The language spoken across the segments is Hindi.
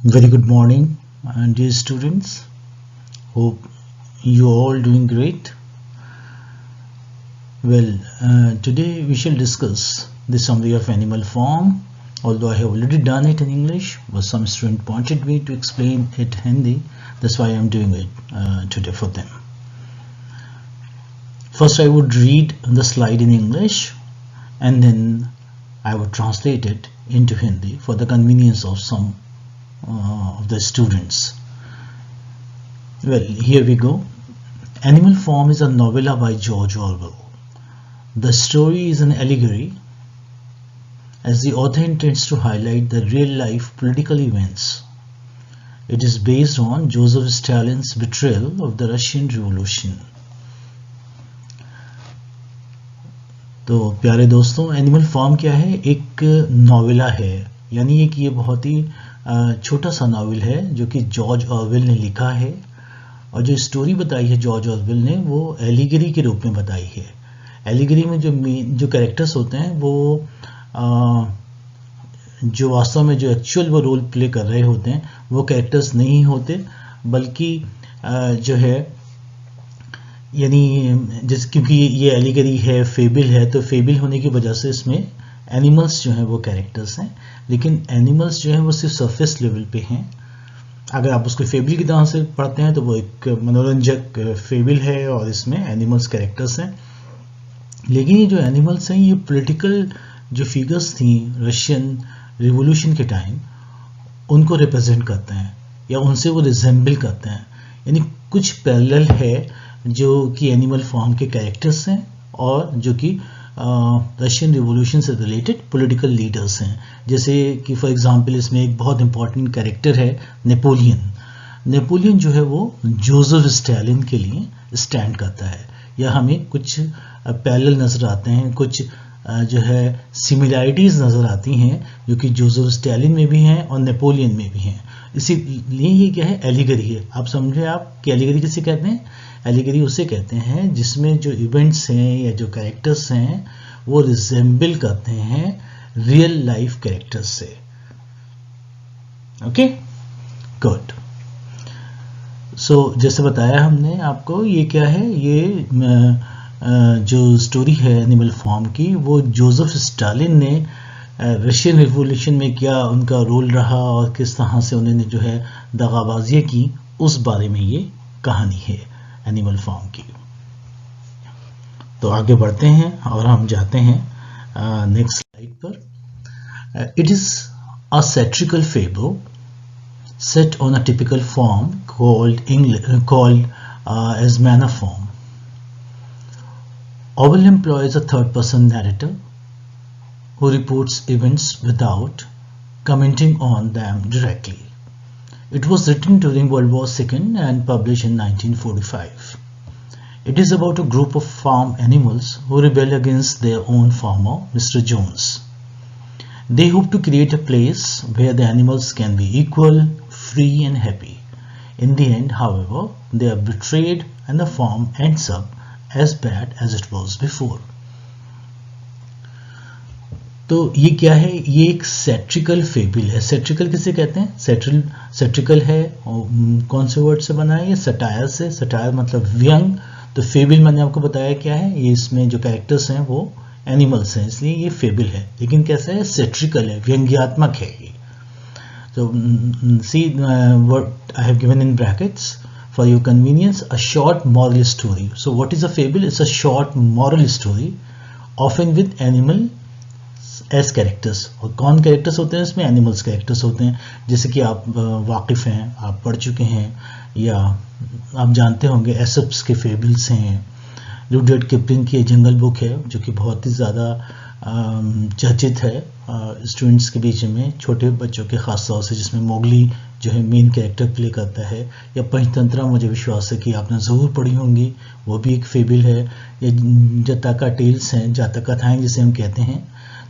Very good morning, dear students. Hope you all doing great. Today we shall discuss the summary of animal form. Although I have already done it in English, but some student wanted me to explain it in Hindi. That's why I'm doing it today for them. First, I would read the slide in English, and then I would translate it into Hindi for the convenience of some of the students. Well, here we go. Animal Farm is a novella by George Orwell. The story is an allegory, as the author intends to highlight the real-life political events. It is based on Joseph Stalin's betrayal of the Russian Revolution. तो प्यारे दोस्तों, एनिमल फार्म क्या है? एक नॉवेला है, यानी कि ये बहुत ही छोटा सा नॉवेल है जो कि जॉर्ज ऑरवेल ने लिखा है, और जो स्टोरी बताई है जॉर्ज ऑरवेल ने वो एलिगरी के रूप में बताई है। एलिगरी में जो कैरेक्टर्स होते हैं वो जो वास्तव में जो एक्चुअल वो रोल प्ले कर रहे होते हैं वो कैरेक्टर्स नहीं होते, बल्कि जो है यानी जैसे क्योंकि ये एलिगरी है, फेबिल है, तो फेबिल होने की वजह से इसमें एनिमल्स जो हैं वो कैरेक्टर्स हैं, लेकिन एनिमल्स जो हैं वो सिर्फ सरफेस लेवल पे हैं। अगर आप उसको फेबिल की तरह से पढ़ते हैं तो वो एक मनोरंजक फेबिल है और इसमें एनिमल्स कैरेक्टर्स हैं। लेकिन ये जो एनिमल्स हैं ये पॉलिटिकल जो फिगर्स थी रशियन रिवॉल्यूशन के टाइम, उनको रिप्रेजेंट करते हैं या उनसे वो रिजेंबल करते हैं, यानी कुछ पैरेलल है जो कि एनिमल फॉर्म के कैरेक्टर्स हैं और जो कि रशियन रिवॉल्यूशन से रिलेटेड पॉलिटिकल लीडर्स हैं। जैसे कि फॉर एग्जांपल इसमें एक बहुत इंपॉर्टेंट कैरेक्टर है नेपोलियन। नेपोलियन जो है वो जोसेफ स्टालिन के लिए स्टैंड करता है, या हमें कुछ पैरेलल नज़र आते हैं, कुछ जो है सिमिलैरिटीज़ नज़र आती हैं जो कि जोसेफ स्टालिन में भी हैं और नेपोलियन में भी हैं। इसीलिए ये क्या है, एलिगरी है। आप समझे आप कि एलिगरी किसे कहते हैं? एलिगरी उसे कहते हैं जिसमें जो इवेंट्स हैं या जो कैरेक्टर्स हैं वो रिजेंबल करते हैं रियल लाइफ कैरेक्टर्स से। Okay, good. सो जैसे बताया हमने आपको, ये क्या है, ये जो स्टोरी है एनिमल फॉर्म की वो जोसेफ स्टालिन ने रशियन रिवॉल्यूशन में क्या उनका रोल रहा और किस तरह से उन्होंने जो है दगाबाजी की, उस बारे में ये कहानी है एनिमल फॉर्म की। तो आगे बढ़ते हैं और हम जाते हैं नेक्स्ट स्लाइड पर। It is a satirical fable set on a typical form called as manner form. Orwell employs a third-person narrator who reports events without commenting on them directly. It was written during World War II and published in 1945. It is about a group of farm animals who rebel against their own farmer, Mr. Jones. They hope to create a place where the animals can be equal, free and happy. In the end, however, they are betrayed and the farm ends up as bad as it was before. तो ये क्या है? ये एक सैटिरिकल फेबिल है। सैटिरिकल किसे कहते हैं? सैटिरिकल है कौन से वर्ड से बना है? ये सटायर से। सटायर मतलब व्यंग। तो फेबिल मैंने आपको बताया क्या है, ये इसमें जो कैरेक्टर्स हैं वो एनिमल्स हैं, इसलिए ये फेबिल है। लेकिन कैसा है? सैटिरिकल है, व्यंग्यात्मक है ये। So see what I have given in brackets for your convenience, a short moral story. So what is a fable? It's a short moral story often with animal as characters. और कौन कैरेक्टर्स होते हैं इसमें? एनिमल्स कैरेक्टर्स होते हैं। जैसे कि आप वाकिफ़ हैं, आप पढ़ चुके हैं या आप जानते होंगे एसप्स के फेबल्स हैं। रुडयार्ड किपलिंग की जंगल बुक है जो कि बहुत ही ज़्यादा चर्चित है स्टूडेंट्स के बीच में, छोटे बच्चों के खास तौर से, जिसमें मोगली जो है मेन कैरेक्टर प्ले करता है। या पंचतंत्रा, मुझे विश्वास है कि आपने ज़रूर पढ़ी होंगी, वो भी एक फेबिल है। या जातका टेल्स हैं, जातक कथाएं जिसे हम कहते हैं।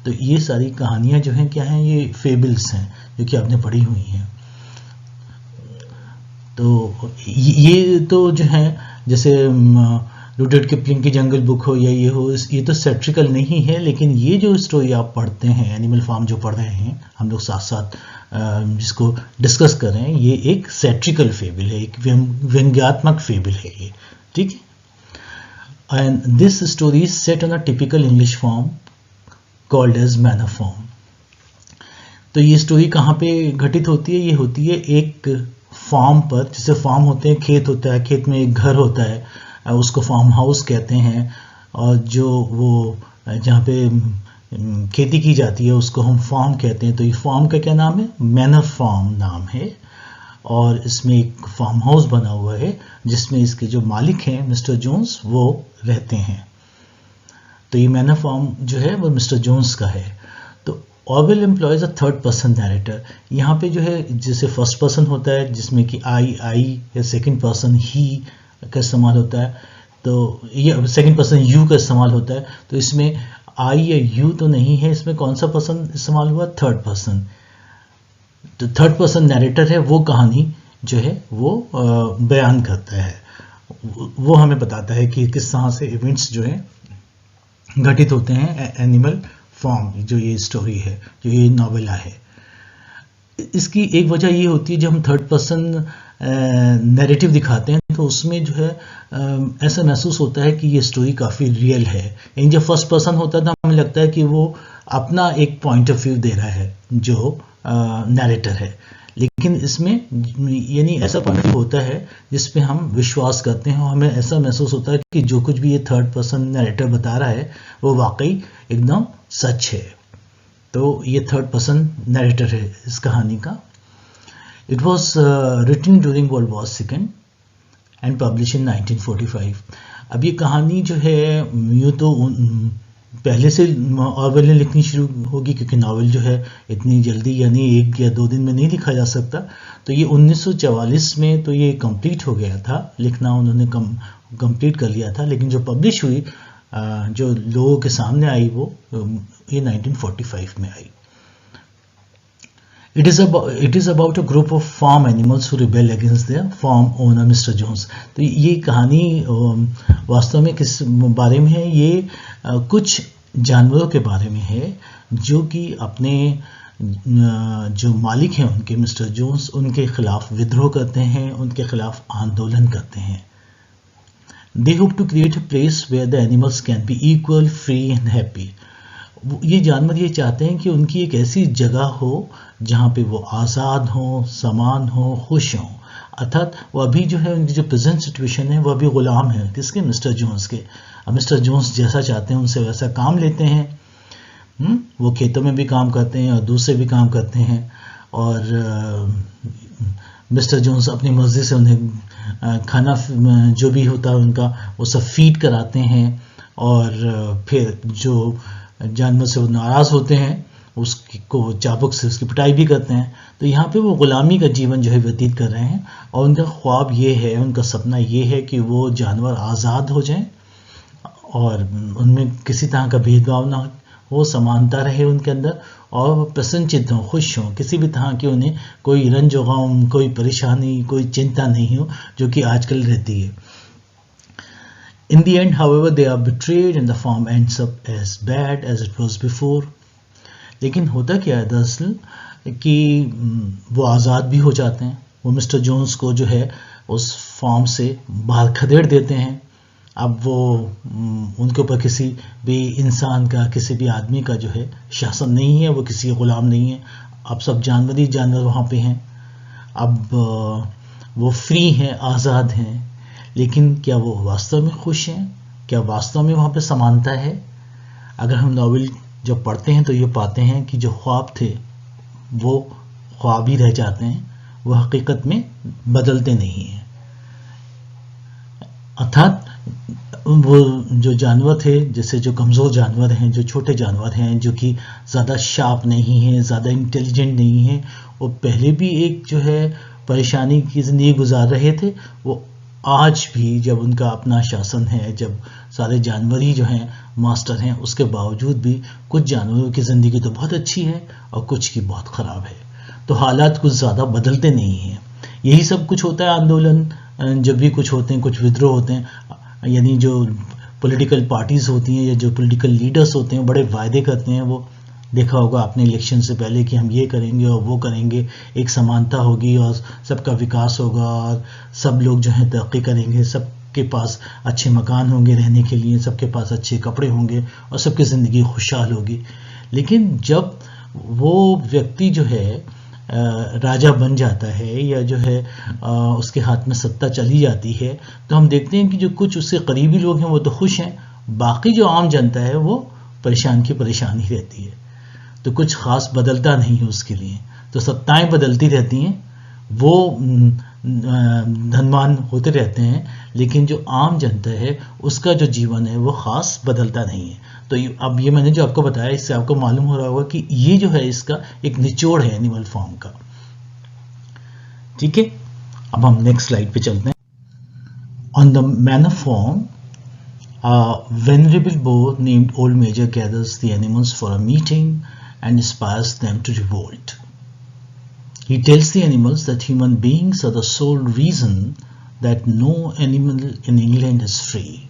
तो ये सारी कहानियाँ जो हैं क्या हैं, ये फेबिल्स हैं जो कि आपने पढ़ी हुई हैं। तो ये तो जो है जैसे रुडयार्ड किपलिंग की जंगल बुक हो या ये हो, ये तो सैट्रिकल नहीं है, लेकिन ये जो स्टोरी आप पढ़ते हैं, एनिमल फार्म जो पढ़ रहे हैं हम लोग साथ साथ जिसको डिस्कस कर रहे हैं, ये एक सैट्रिकल फेबल है, एक व्यंग्यात्मक फेबल है ये, ठीक है। And this story is set on a typical English farm called as Manor Farm. तो ये स्टोरी कहाँ पे घटित होती है? ये होती है एक फार्म पर, जैसे फार्म होते हैं, खेत होता है, खेत में एक घर होता है, उसको फार्म हाउस कहते हैं, और जो वो जहाँ पे खेती की जाती है उसको हम फार्म कहते हैं। तो ये फार्म का क्या नाम है? मैनर फार्म नाम है, और इसमें एक फार्म हाउस बना हुआ है जिसमें इसके जो मालिक हैं मिस्टर जोन्स वो रहते हैं। तो ये मैनर फार्म जो है वो मिस्टर जोन्स का है। तो Orwell employees a third person narrator. यहाँ पे जो है जैसे फर्स्ट पर्सन होता है जिसमें कि आई या सेकंड पर्सन ही का इस्तेमाल होता है, तो ये सेकंड पर्सन यू का इस्तेमाल होता है। तो इसमें आई या यू तो नहीं है, इसमें कौन सा पर्सन इस्तेमाल हुआ? Third person. तो थर्ड पर्सन नैरेटर है, वो कहानी जो है वो बयान करता है, वो हमें बताता है कि किस तरह से इवेंट्स जो है घटित होते हैं एनिमल फॉर्म, जो ये स्टोरी है, जो ये नॉवेला है। इसकी एक वजह ये होती है, जब हम थर्ड पर्सन नैरेटिव दिखाते हैं तो उसमें जो है ऐसा महसूस होता है कि ये स्टोरी काफ़ी रियल है। यानी जब फर्स्ट पर्सन होता है तो हमें लगता है कि वो अपना एक पॉइंट ऑफ व्यू दे रहा है जो नैरेटर है, लेकिन इसमें यानी ऐसा पॉइंट ऑफ व्यू होता है जिस पे हम विश्वास करते हैं और हमें ऐसा महसूस होता है कि जो कुछ भी ये थर्ड पर्सन नैरेटर बता रहा है वो वाकई एकदम सच है। तो ये थर्ड पर्सन नैरेटर है इस कहानी का। It was written during World War second and publish in 1945। अब ये कहानी जो है यूँ तो पहले से ऑरवेल ने लिखनी शुरू होगी, क्योंकि नावल जो है इतनी जल्दी यानी 1 या 2 दिन में नहीं लिखा जा सकता। तो ये 1944 में तो ये कंप्लीट हो गया था, लिखना उन्होंने कंप्लीट कर लिया था, लेकिन जो पब्लिश हुई, जो लोगों के सामने आई, वो ये 1945 में आई। It is about a group of farm animals who rebel against their farm owner Mr. Jones। तो ये कहानी वास्तव में किस बारे में है? ये कुछ जानवरों के बारे में है जो कि अपने जो मालिक हैं उनके मिस्टर जोन्स, उनके खिलाफ विद्रोह करते हैं, उनके खिलाफ आंदोलन करते हैं। They hope to create a place where the animals can be equal, free and happy। ये जानवर ये चाहते हैं कि उनकी एक ऐसी जगह हो जहाँ पे वो आज़ाद हों, समान हों, खुश हों। अर्थात वो अभी जो है उनकी जो प्रेजेंट सिचुएशन है वो अभी गुलाम है किसके? मिस्टर जोन्स के। अब मिस्टर जोन्स जैसा चाहते हैं उनसे वैसा काम लेते हैं। वो खेतों में भी काम करते हैं और दूसरे भी काम करते हैं, और मिस्टर जोन्स अपनी मर्जी से उन्हें खाना जो भी होता है उनका वो सब फीड कराते हैं, और फिर जो जानवर से वो नाराज़ होते हैं उसको चाबुक से उसकी पिटाई भी करते हैं। तो यहाँ पे वो गुलामी का जीवन जो है व्यतीत कर रहे हैं, और उनका ख्वाब ये है, उनका सपना ये है कि वो जानवर आज़ाद हो जाएं और उनमें किसी तरह का भेदभाव ना हो, समानता रहे उनके अंदर, और वो प्रसन्नचित्त हों, खुश हों, किसी भी तरह की उन्हें कोई रंज व गम, कोई परेशानी, कोई चिंता नहीं हो जो कि आजकल रहती है। In the end, however, they are betrayed and the farm ends up as bad as it was before। लेकिन होता क्या है दरअसल कि वो आज़ाद भी हो जाते हैं, वो मिस्टर जोन्स को जो है उस फार्म से बाहर खदेड़ देते हैं। अब वो उनके ऊपर किसी भी इंसान का, किसी भी आदमी का जो है शासन नहीं है, वो किसी गुलाम नहीं है। अब सब जानवर ही जानवर वहाँ पे हैं। अब वो फ्री हैं, आज़ाद हैं, लेकिन क्या वो वास्तव में खुश हैं? क्या वास्तव में वहाँ पे समानता है? अगर हम नॉवेल जब पढ़ते हैं तो ये पाते हैं कि जो ख्वाब थे वो ख्वाब ही रह जाते हैं, वो हकीकत में बदलते नहीं हैं। अर्थात वो जो जानवर थे, जैसे जो कमज़ोर जानवर हैं, जो छोटे जानवर हैं, जो कि ज़्यादा शार्प नहीं हैं, ज़्यादा इंटेलिजेंट नहीं हैं, वो पहले भी एक जो है परेशानी की ज़िंदगी गुजार रहे थे। वो आज भी जब उनका अपना शासन है, जब सारे जानवर ही जो हैं मास्टर हैं, उसके बावजूद भी कुछ जानवरों की ज़िंदगी तो बहुत अच्छी है और कुछ की बहुत ख़राब है। तो हालात कुछ ज़्यादा बदलते नहीं हैं। यही सब कुछ होता है आंदोलन, जब भी कुछ होते हैं, कुछ विद्रोह होते हैं, यानी जो पॉलिटिकल पार्टीज़ होती हैं या जो पॉलिटिकल लीडर्स होते हैं बड़े वायदे करते हैं। वो देखा होगा आपने इलेक्शन से पहले कि हम ये करेंगे और वो करेंगे, एक समानता होगी और सबका विकास होगा और सब लोग जो है तरक्की करेंगे, सबके पास अच्छे मकान होंगे रहने के लिए, सबके पास अच्छे कपड़े होंगे और सबकी ज़िंदगी खुशहाल होगी। लेकिन जब वो व्यक्ति जो है राजा बन जाता है या जो है उसके हाथ में सत्ता चली जाती है, तो हम देखते हैं कि जो कुछ उससे करीबी लोग हैं वो तो खुश हैं, बाकी जो आम जनता है वो परेशान की परेशान ही रहती है। तो कुछ खास बदलता नहीं है उसके लिए। तो सत्ताएं बदलती रहती हैं, वो धनवान होते रहते हैं, लेकिन जो आम जनता है उसका जो जीवन है वो खास बदलता नहीं है। तो अब ये मैंने जो आपको बताया, इससे आपको मालूम हो रहा होगा कि ये जो है इसका एक निचोड़ है एनिमल फॉर्म का। ठीक है, अब हम नेक्स्ट स्लाइड पे चलते हैं। On the manner form, venerable boar named Old Major gathers the animals for a meeting and inspires them to revolt. He tells the animals that human beings are the sole reason that no animal in England is free.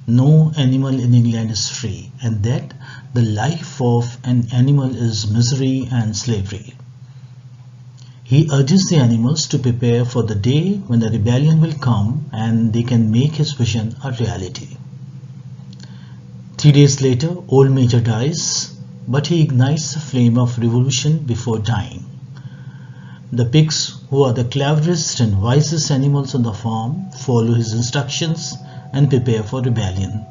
No animal in England is free, and that the life of an animal is misery and slavery. He urges the animals to prepare for the day when the rebellion will come and they can make his vision a reality. 3 days later, Old Major dies, but he ignites the flame of revolution before dying. The pigs, who are the cleverest and wisest animals on the farm, follow his instructions and prepare for rebellion.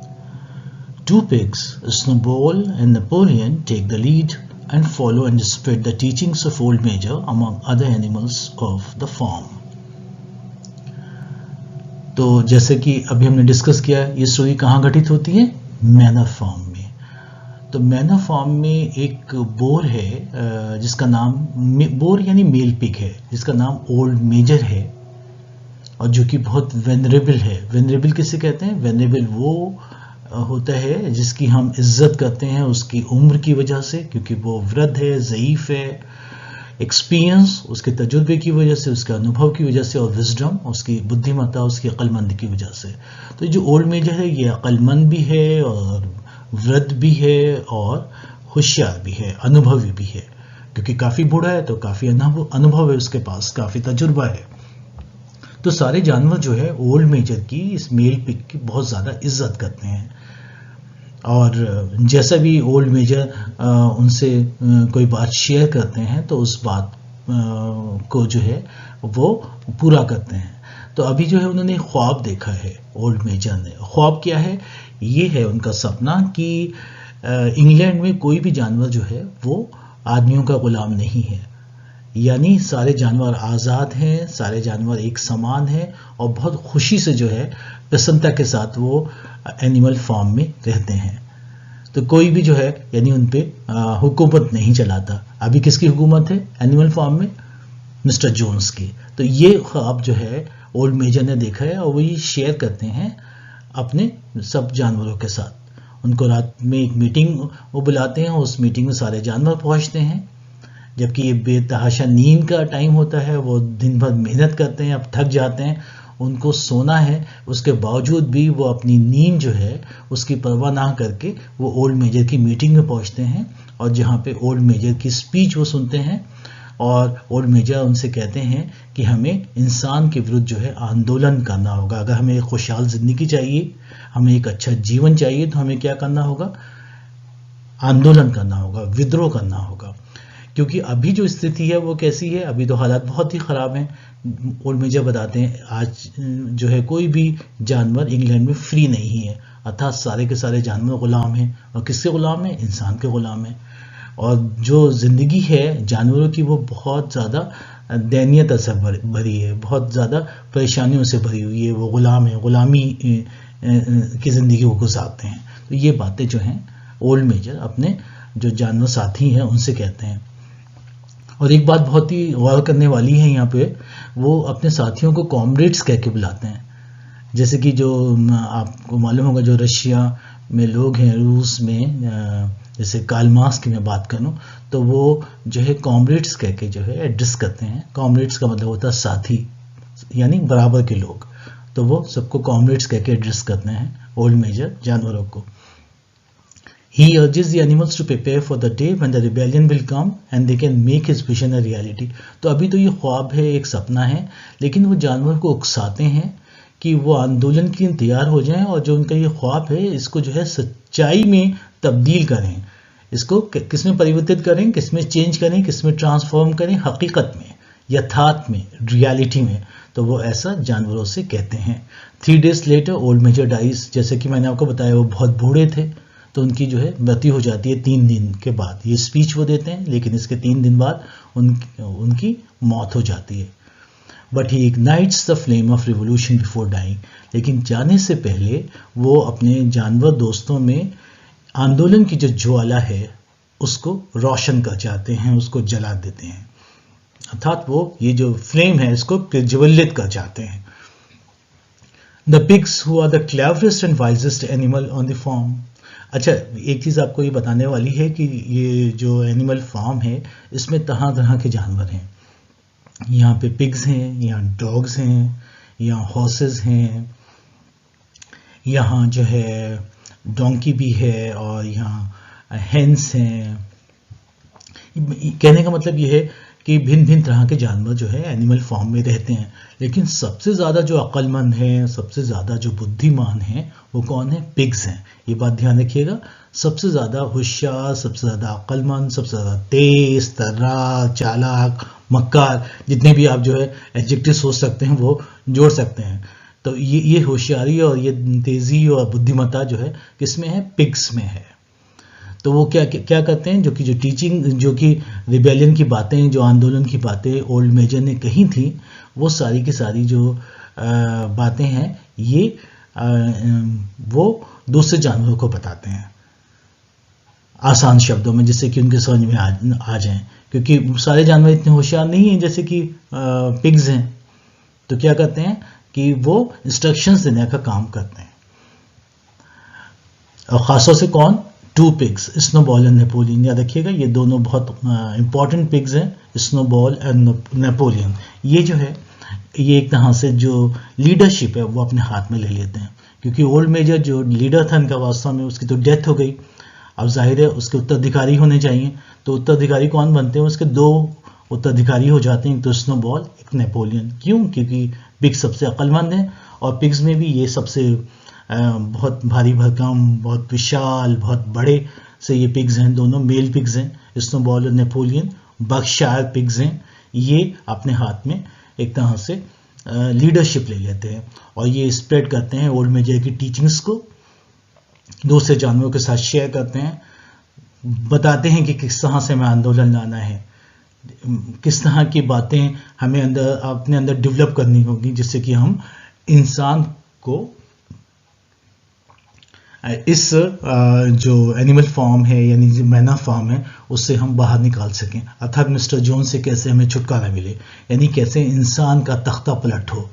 2 pigs, Snowball and Napoleon, take the lead and follow and spread the teachings of Old Major among other animals of the farm. तो जैसे कि अभी हमने डिस्कस किया, ये स्टोरी कहाँ घटित होती है? मैनर फॉर्म में। तो मैनर फॉर्म में एक बोर है जिसका नाम, बोर यानी मेल पिग है, जिसका नाम ओल्ड मेजर है और जो कि बहुत वेनरेबल है। वेनरेबल किसे कहते हैं? वेनरेबल वो होता है जिसकी हम इज्जत करते हैं उसकी उम्र की वजह से, क्योंकि वो वृद्ध है, ज़ईफ़ है, एक्सपीरियंस उसके तजुर्बे की वजह से, उसके अनुभव की वजह से, और विजडम उसकी बुद्धिमत्ता, उसकी अक्लमंद की वजह से। तो जो ओल्ड मेजर है ये अक्लमंद भी है और वृद्ध भी है और होशियार भी है, अनुभवी भी है, क्योंकि काफ़ी बूढ़ा है तो काफ़ी अनुभव है उसके पास, काफ़ी तजुर्बा है। तो सारे जानवर जो है ओल्ड मेजर की, इस मेल पिग की बहुत ज़्यादा इज्जत करते हैं और जैसा भी ओल्ड मेजर उनसे कोई बात शेयर करते हैं तो उस बात को जो है वो पूरा करते हैं। तो अभी जो है उन्होंने ख्वाब देखा है ओल्ड मेजर ने। ख्वाब क्या है? ये है उनका सपना कि इंग्लैंड में कोई भी जानवर जो है वो आदमियों का गुलाम नहीं है, यानी सारे जानवर आज़ाद हैं, सारे जानवर एक समान हैं और बहुत खुशी से जो है प्रसन्नता के साथ वो एनिमल फॉर्म में रहते हैं। तो कोई भी जो है यानी उन पे हुकूमत नहीं चलाता। अभी किसकी हुकूमत है एनिमल फॉर्म में? मिस्टर जोन्स की। तो ये ख्वाब जो है ओल्ड मेजर ने देखा है और वो ये शेयर करते हैं अपने सब जानवरों के साथ। उनको रात में एक मीटिंग वो बुलाते हैं, उस मीटिंग में सारे जानवर पहुंचते हैं, जबकि ये बेतहाशा नींद का टाइम होता है। वो दिन भर मेहनत करते हैं, अब थक जाते हैं, उनको सोना है, उसके बावजूद भी वो अपनी नींद जो है उसकी परवाह ना करके वो ओल्ड मेजर की मीटिंग में पहुंचते हैं और जहाँ पे ओल्ड मेजर की स्पीच वो सुनते हैं और ओल्ड मेजर उनसे कहते हैं कि हमें इंसान के विरुद्ध जो है आंदोलन करना होगा। अगर हमें एक खुशहाल ज़िंदगी चाहिए, हमें एक अच्छा जीवन चाहिए, तो हमें क्या करना होगा? आंदोलन करना होगा, विद्रोह करना होगा। क्योंकि अभी जो स्थिति है वो कैसी है? अभी तो हालात बहुत ही ख़राब हैं। ओल्ड मेजर बताते हैं आज जो है कोई भी जानवर इंग्लैंड में फ्री नहीं है, अर्थात सारे के सारे जानवर ग़ुलाम हैं। और किसके ग़ुलाम हैं? इंसान के ग़ुलाम हैं। और जो ज़िंदगी है जानवरों की वो बहुत ज़्यादा दयनीयता से भरी है, बहुत ज़्यादा परेशानियों से भरी हुई है। वो ग़ुलाम है, ग़ुलामी की ज़िंदगी वो गुजारते हैं। तो ये बातें जो हैं ओल्ड मेजर अपने जो जानवर साथी हैं उनसे कहते हैं। और एक बात बहुत ही गौर करने वाली है यहाँ पे, वो अपने साथियों को कॉमरेड्स कह के बुलाते हैं। जैसे कि जो आपको मालूम होगा जो रशिया में लोग हैं, रूस में, जैसे कार्ल मार्क्स की मैं बात करूं तो वो जो है कॉमरेड्स कह के जो है एड्रेस करते हैं। कॉमरेड्स का मतलब होता है साथी, यानी बराबर के लोग। तो वो सबको कॉमरेड्स कह के एड्रेस करते हैं ओल्ड मेजर जानवरों को। He urges the animals to prepare for the day when the rebellion will come and they can make his vision a reality। तो अभी तो ये ख्वाब है, एक सपना है, लेकिन वो जानवर को उकसाते हैं कि वो आंदोलन के लिए तैयार हो जाएं और जो उनका ये ख्वाब है इसको जो है सच्चाई में तब्दील करें, इसको किस में परिवर्तित करें, किस में चेंज करें, किस में ट्रांसफॉर्म करें, हकीकत में, यथार्थ में, रियलिटी में। तो वो ऐसा जानवरों से कहते हैं। 3 days later Old Major dies. जैसे कि मैंने आपको बताया वो बहुत बूढ़े थे, तो उनकी जो है मृत्यु हो जाती है 3 दिन के बाद। ये स्पीच वो देते हैं, लेकिन इसके 3 दिन बाद उनकी मौत हो जाती है। But he ignites the flame of revolution before dying. लेकिन जाने से पहले वो अपने जानवर दोस्तों में आंदोलन की जो ज्वाला है उसको रोशन कर जाते हैं, उसको जला देते हैं, अर्थात वो ये जो फ्लेम है इसको प्रज्वलित कर जाते हैं। The pigs who are the cleverest and wisest animal on the farm. अच्छा, एक चीज़ आपको ये बताने वाली है कि ये जो एनिमल फार्म है इसमें तरह तरह के जानवर हैं। यहाँ पे पिग्स हैं, यहाँ डॉग्स हैं, यहाँ हॉर्सेस हैं, यहाँ जो है डोंकी भी है और यहाँ हेंस हैं। कहने का मतलब ये है कि भिन्न भिन्न तरह के जानवर जो है एनिमल फार्म में रहते हैं, लेकिन सबसे ज़्यादा जो अक्लमंद हैं, सबसे ज़्यादा जो बुद्धिमान हैं वो कौन है? पिग्स हैं। ये बात ध्यान रखिएगा, सबसे ज़्यादा होशियार, सबसे ज़्यादा अक्लमंद, सबसे ज़्यादा तेज तर्राक, चालाक, मक्कार, जितने भी आप जो है एडजेक्टिव सोच सकते हैं वो जोड़ सकते हैं। तो ये होशियारी और ये तेज़ी और बुद्धिमत्ता जो है किसमें है? पिग्स में है। तो वो क्या करते हैं, जो टीचिंग, जो कि रिबेलियन की बातें, जो आंदोलन की बातें ओल्ड मेजर ने कही थी, वो सारी की सारी जो बातें हैं ये वो दूसरे जानवरों को बताते हैं आसान शब्दों में, जिससे कि उनके समझ में आ जाएं, क्योंकि सारे जानवर इतने होशियार नहीं हैं जैसे कि पिग्स हैं। तो क्या करते हैं कि वो इंस्ट्रक्शंस देने का काम करते हैं। और ख़ासतौर से कौन? 2 पिग्स, स्नोबॉल एंड नेपोलियन। याद रखिएगा, ये दोनों बहुत इंपॉर्टेंट पिग्स हैं, स्नोबॉल एंड नेपोलियन। ये जो है ये एक तरह से जो लीडरशिप है वो अपने हाथ में ले लेते हैं, क्योंकि ओल्ड मेजर जो लीडर था इनका वास्तव में उसकी तो डेथ हो गई। अब जाहिर है उसके उत्तराधिकारी होने चाहिए, तो उत्तराधिकारी कौन बनते हैं? उसके 2 उत्तराधिकारी हो जाते हैं, एक तो स्नोबॉल, एक नेपोलियन। क्यों? क्योंकि पिग्स सबसे अक्लमंद हैं और पिग्स में भी ये सबसे बहुत भारी भरकम, बहुत विशाल, बहुत बड़े से ये पिग्स हैं। दोनों मेल पिग्स हैं, स्नोबॉल और नेपोलियन बर्कशायर पिग्स हैं। ये अपने हाथ में एक तरह से लीडरशिप ले लेते हैं और ये स्प्रेड करते हैं ओल्ड मेजर की टीचिंग्स को, दूसरे जानवरों के साथ शेयर करते हैं, बताते हैं कि किस तरह से हमें आंदोलन लाना है, किस तरह की बातें हमें अपने अंदर डेवलप करनी होगी, जिससे कि हम इंसान को इस जो एनिमल फॉर्म है यानी जो मैना फॉर्म है उससे हम बाहर निकाल सकें, अर्थात मिस्टर जोन्स से कैसे हमें छुटकारा मिले, यानी कैसे इंसान का तख्ता पलट हो,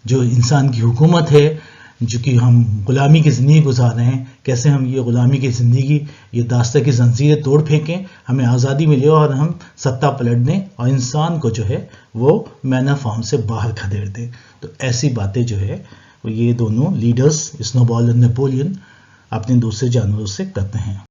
जो इंसान की हुकूमत है, जो कि हम गुलामी की ज़िंदगी गुजार रहे हैं, कैसे हम ये गुलामी की ज़िंदगी, ये दास्ता की जंजीरें तोड़ फेंकें, हमें आज़ादी मिले और हम सत्ता पलट दें और इंसान को जो है वो मैना फॉर्म से बाहर खदेड़ दें। तो ऐसी बातें जो है ये दोनों लीडर्स स्नोबॉल और नेपोलियन अपने दूसरे जानवरों से करते हैं।